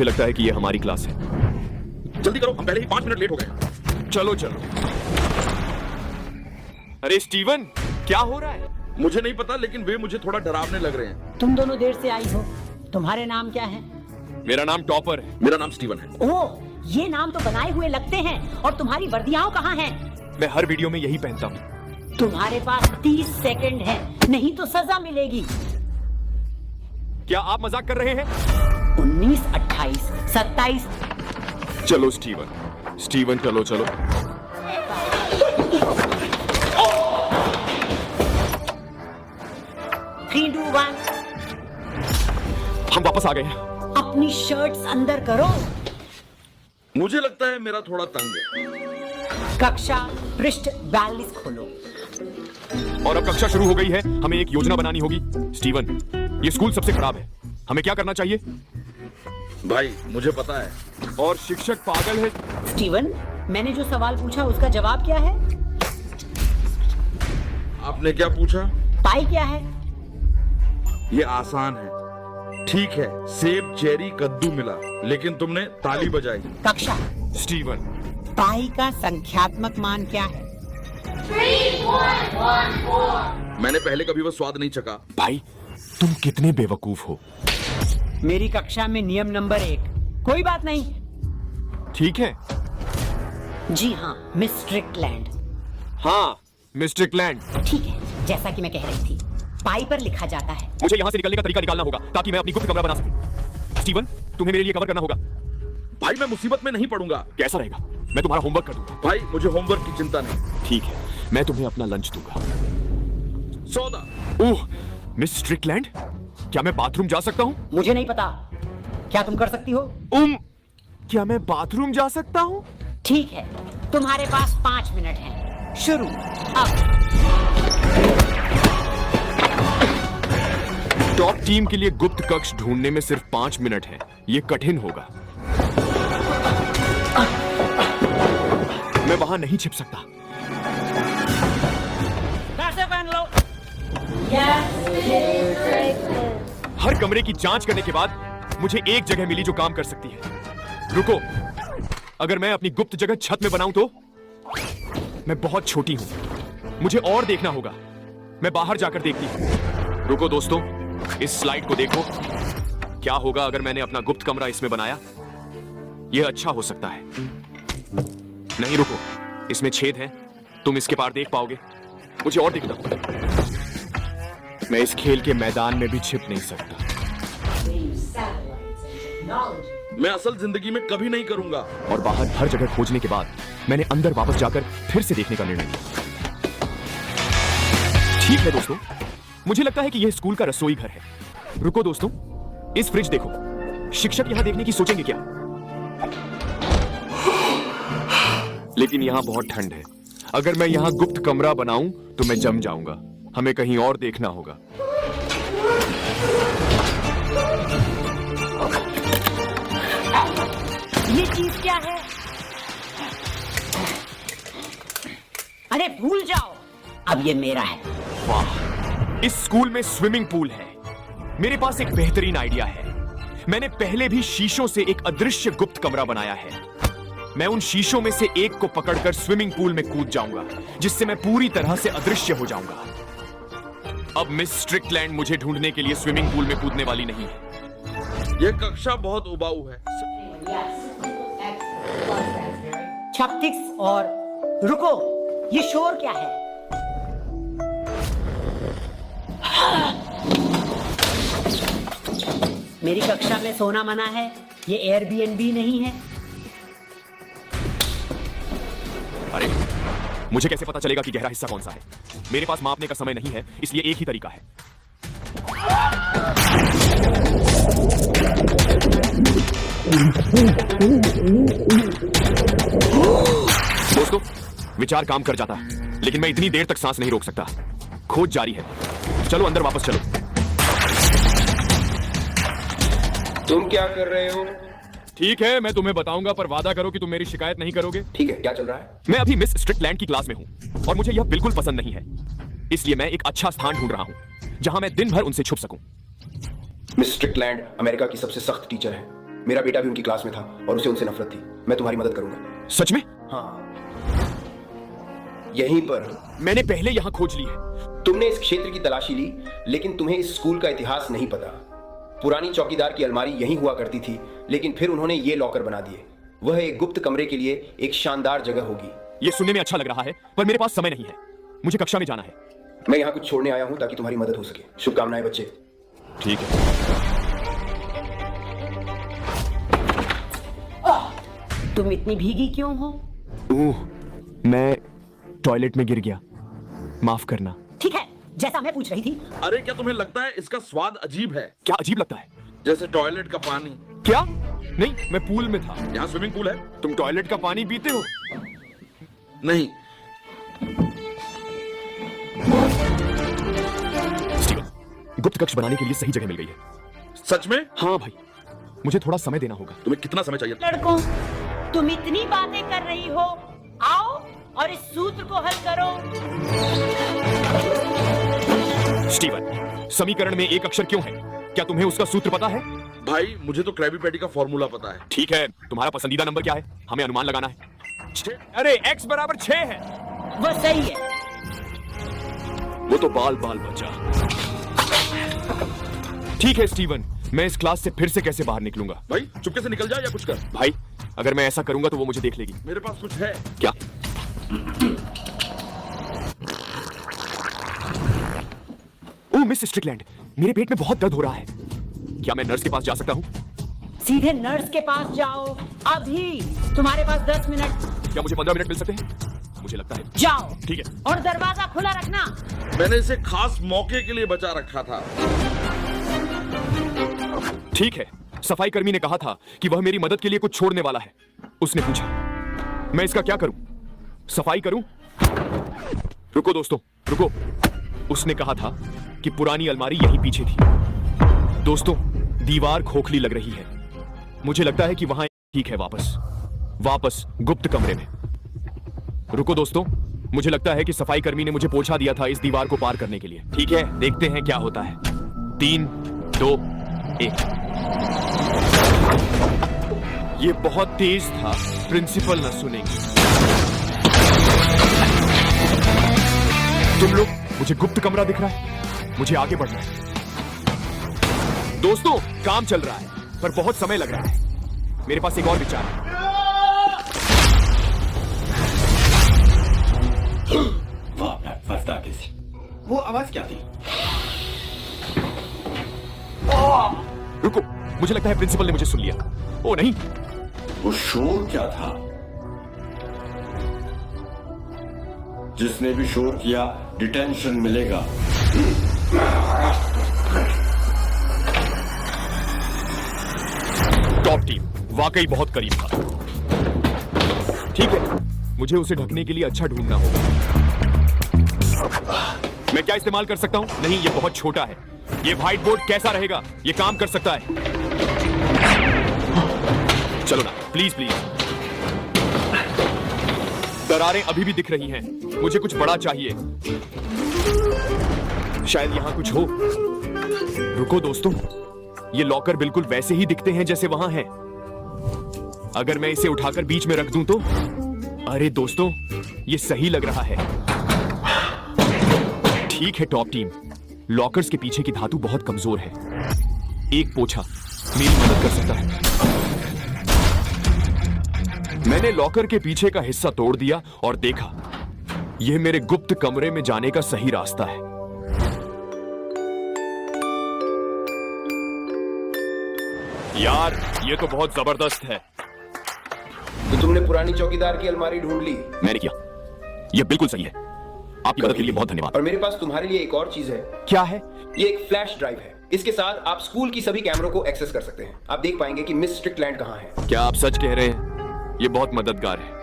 मुझे लगता है कि ये हमारी क्लास है। जल्दी करो, हम पहले ही 5 मिनट लेट हो गए। चलो चलो। अरे स्टीवन, क्या हो रहा है? मुझे नहीं पता, लेकिन वे मुझे थोड़ा डरावने लग रहे हैं। तुम दोनों देर से आई हो। तुम्हारे नाम क्या है? मेरा नाम टॉपर है। मेरा नाम स्टीवन है। ओह, ये नाम तो बनाए हुए लगते हैं। और तुम्हारी वर्दियां कहाँ हैं? मैं हर वीडियो में यही पहनता हूँ। तुम्हारे पास 30 सेकंड है, नहीं तो सजा मिलेगी। क्या आप मजाक कर रहे हैं? 19, 28, 27। चलो स्टीवन, स्टीवन चलो चलो। 3, 2, 1। हम वापस आ गए हैं। अपनी शर्ट्स अंदर करो। मुझे लगता है मेरा थोड़ा तंग है। कक्षा पृष्ठ 42 खोलो। और अब कक्षा शुरू हो गई है। हमें एक योजना बनानी होगी। स्टीवन, ये स्कूल सबसे खराब है। हमें क्या करना चाहिए? भाई मुझे पता है। और शिक्षक पागल है। स्टीवन, मैंने जो सवाल पूछा उसका जवाब क्या है? आपने क्या पूछा? पाई क्या है? ये आसान है। ठीक है, सेब, चेरी, कद्दू मिला, लेकिन तुमने ताली बजाई। कक्षा, स्टीवन, पाई का संख्यात्मक मान क्या है? 3.114। मैंने पहले कभी वो स्वाद नहीं चखा। भाई तुम कितने बेवकूफ हो। मेरी कक्षा में नियम नंबर 1। कोई बात नहीं। ठीक है। जी हाँ, मिस स्ट्रिकलैंड। हाँ मिस्टर क्लैंड। ठीक है, जैसा कि मैं कह रही थी, पाई पर लिखा जाता है। मुझे यहाँ से निकलने का तरीका निकालना होगा ताकि मैं अपनी गुप्त कमरा बना सकूं। स्टीवन, तुम्हें मेरे लिए कवर करना होगा। भाई मैं मुसीबत में नहीं पड़ूंगा। कैसा रहेगा? मैं तुम्हारा होमवर्क कर दूंगा। भाई मुझे होमवर्क की चिंता नहीं। ठीक है, मैं तुम्हें अपना लंच दूंगा। सौदा। ओह, मिस स्ट्रिकलैंड, क्या मैं बाथरूम जा सकता हूँ? मुझे नहीं पता, क्या तुम कर सकती हो? क्या मैं बाथरूम जा सकता हूँ? ठीक है, तुम्हारे पास 5 मिनट हैं। शुरू अब। टॉप टीम के लिए गुप्त कक्ष ढूंढने में सिर्फ 5 मिनट है। ये कठिन होगा। मैं वहां नहीं छिप सकता। कैसे पहन लो? हर कमरे की जांच करने के बाद मुझे एक जगह मिली जो काम कर सकती है। रुको, अगर मैं अपनी गुप्त जगह छत में बनाऊं तो? मैं बहुत छोटी हूं, मुझे और देखना होगा। मैं बाहर जाकर देखती हूं। रुको दोस्तों, इस स्लाइड को देखो। क्या होगा अगर मैंने अपना गुप्त कमरा इसमें बनाया? यह अच्छा हो सकता है। नहीं रुको, इसमें छेद है, तुम इसके पार देख पाओगे। मुझे और देखना होगा। मैं इस खेल के मैदान में भी छिप नहीं सकता। मैं असल जिंदगी में कभी नहीं करूंगा। और बाहर हर जगह खोजने के बाद मैंने अंदर वापस जाकर फिर से देखने का निर्णय लिया। ठीक है दोस्तों, मुझे लगता है कि यह स्कूल का रसोई घर है। रुको दोस्तों, इस फ्रिज देखो। शिक्षक यहां देखने की सोचेंगे क्या? लेकिन यहां बहुत ठंड है। अगर मैं यहां गुप्त कमरा बनाऊं तो मैं जम जाऊंगा। हमें कहीं और देखना होगा। ये चीज क्या है? अरे भूल जाओ, अब ये मेरा है। वाह, इस स्कूल में स्विमिंग पूल है। मेरे पास एक बेहतरीन आइडिया है। मैंने पहले भी शीशों से एक अदृश्य गुप्त कमरा बनाया है। मैं उन शीशों में से एक को पकड़कर स्विमिंग पूल में कूद जाऊंगा, जिससे मैं पूरी तरह से अदृश्य हो जाऊंगा। अब मिस स्ट्रिकलैंड मुझे ढूंढने के लिए स्विमिंग पूल में कूदने वाली नहीं है। यह कक्षा बहुत उबाऊ है। 36 और रुको, ये शोर क्या है? मेरी कक्षा में सोना मना है। ये एयरबीएनबी नहीं है। अरे, मुझे कैसे पता चलेगा कि गहरा हिस्सा कौन सा है? मेरे पास मापने का समय नहीं है, इसलिए एक ही तरीका है। दोस्तों, विचार काम कर जाता है, लेकिन मैं इतनी देर तक सांस नहीं रोक सकता। खोज जारी है। चलो अंदर वापस चलो। तुम क्या कर रहे हो? ठीक है, मैं तुम्हें बताऊंगा, पर वादा करो कि तुम मेरी शिकायत नहीं करोगे। ठीक है, क्या चल रहा है? मैं अभी मिस स्ट्रिकलैंड की क्लास में हूं और मुझे यह बिल्कुल पसंद नहीं है। इसलिए मैं एक अच्छा स्थान ढूंढ रहा हूं जहां मैं दिन भर उनसे छुप सकूं। मिस स्ट्रिकलैंड अमेरिका की सबसे सख्त टीचर है। मेरा बेटा भी उनकी क्लास में था और उसे उनसे नफरत थी। मैं तुम्हारी मदद करूंगा। सच में? हाँ, यहीं पर। मैंने पहले यहाँ खोज ली है। तुमने इस क्षेत्र की तलाशी ली, लेकिन तुम्हें इस स्कूल का इतिहास नहीं पता। पुरानी चौकीदार की अलमारी यहीं हुआ करती थी, लेकिन फिर उन्होंने ये लॉकर बना दिए। वह एक गुप्त कमरे के लिए एक शानदार जगह होगी। ये सुनने में अच्छा लग रहा है, पर मेरे पास समय नहीं है। मुझे कक्षा में जाना है। मैं यहाँ कुछ छोड़ने आया हूँ ताकि तुम्हारी मदद हो सके। शुभकामनाएं बच्चे। ठीक है। तुम इतनी भीगी क्यों हो? मैं टॉयलेट में गिर गया, माफ करना। ठीक है, जैसा मैं पूछ रही थी। अरे क्या तुम्हें लगता है इसका स्वाद अजीब है? क्या अजीब लगता है? जैसे टॉयलेट का पानी। क्या? नहीं, मैं पूल में था। यहाँ स्विमिंग पूल है। तुम टॉयलेट का पानी पीते हो? नहीं। स्टीवन, गुप्त कक्ष बनाने के लिए सही जगह मिल गई है। सच में? हाँ भाई, मुझे थोड़ा समय देना होगा। तुम्हें कितना समय चाहिए? लड़कों, तुम इतनी बातें कर रही हो, आओ और इस सूत्र को हल करो। स्टीवन, समीकरण में एक अक्षर क्यों है? क्या तुम्हें उसका सूत्र पता है? भाई मुझे तो क्रैबी पैटी का फॉर्मूला पता है। ठीक है, तुम्हारा पसंदीदा नंबर क्या है? हमें अनुमान लगाना है। 6। अरे x बराबर 6 है। वो सही है। वो तो बाल बाल बचा। ठीक है स्टीवन, मैं इस क्लास से फिर से कैसे बाहर निकलूंगा? भाई चुपके से निकल जा या कुछ कर। भाई, अगर मैं ऐसा करूंगा तो वो मुझे देख लेगी। मेरे पास कुछ है। क्या? ओह मिस स्ट्रिकलैंड, मेरे पेट में बहुत दर्द हो रहा है। क्या मैं नर्स के पास जा सकता हूँ? सीधे नर्स के पास जाओ अभी। तुम्हारे पास 10 मिनट। क्या मुझे 15 मिनट मिल सकते हैं? मुझे लगता है। जाओ। ठीक है। और दरवाजा खुला रखना। मैंने इसे खास मौके के लिए बचा रखा था। ठीक है, सफाई कर्मी ने कहा था कि वह मेरी मदद के लिए कुछ छोड़ने वाला है। उसने पूछा, मैं इसका क्या करूं? सफाई करूं? रुको दोस्तों, रुको। उसने कहा था कि पुरानी अलमारी यहीं पीछे थी। दोस्तों, दीवार खोखली लग रही है। मुझे लगता है कि वहां ठीक है। वापस गुप्त कमरे में। रुको दोस्तों, मुझे लगता है कि सफाई कर्मी ने मुझे पोछा दिया था इस दीवार को पार करने के लिए। ठीक है, देखते हैं क्या होता है। 3, 2, 1। ये बहुत तेज था, प्रिंसिपल न सुनेंगे। तुम लोग, मुझे गुप्त कमरा दिख रहा है। मुझे आगे बढ़ना है। दोस्तों, काम चल रहा है, पर बहुत समय लग रहा है। मेरे पास एक और विचार है। वो आवाज क्या थी? रुको, मुझे लगता है प्रिंसिपल ने मुझे सुन लिया। ओ नहीं, वो शोर क्या था? जिसने भी शोर किया डिटेंशन मिलेगा। टॉप टीम वाकई बहुत करीब था। ठीक है, मुझे उसे ढकने के लिए अच्छा ढूंढना होगा। मैं क्या इस्तेमाल कर सकता हूं? नहीं, ये बहुत छोटा है। ये व्हाइट बोर्ड कैसा रहेगा? ये काम कर सकता है। चलो ना, प्लीज प्लीज। दरारें अभी भी दिख रही हैं। मुझे कुछ बड़ा चाहिए। शायद यहां कुछ हो। रुको दोस्तों, ये लॉकर बिल्कुल वैसे ही दिखते हैं जैसे वहां है। अगर मैं इसे उठाकर बीच में रख दूं तो? अरे दोस्तों, ये सही लग रहा है। ठीक है टॉप टीम, लॉकर्स के पीछे की धातु बहुत कमजोर है। एक पोछा मेरी मदद कर सकता है। मैंने लॉकर के पीछे का हिस्सा तोड़ दिया और देखा, यह मेरे गुप्त कमरे में जाने का सही रास्ता है। यार, ये तो बहुत जबरदस्त है। तो तुमने पुरानी चौकीदार की अलमारी ढूंढ ली? मैंने किया। यह बिल्कुल सही है। आपकी मदद के लिए बहुत धन्यवाद। और मेरे पास तुम्हारे लिए एक और चीज है। क्या है? ये एक फ्लैश ड्राइव है। इसके साथ आप स्कूल की सभी कैमरों को एक्सेस कर सकते हैं। आप देख पाएंगे कि मिस स्ट्रिकलैंड कहाँ है। क्या आप सच कह रहे हैं? ये बहुत मददगार है।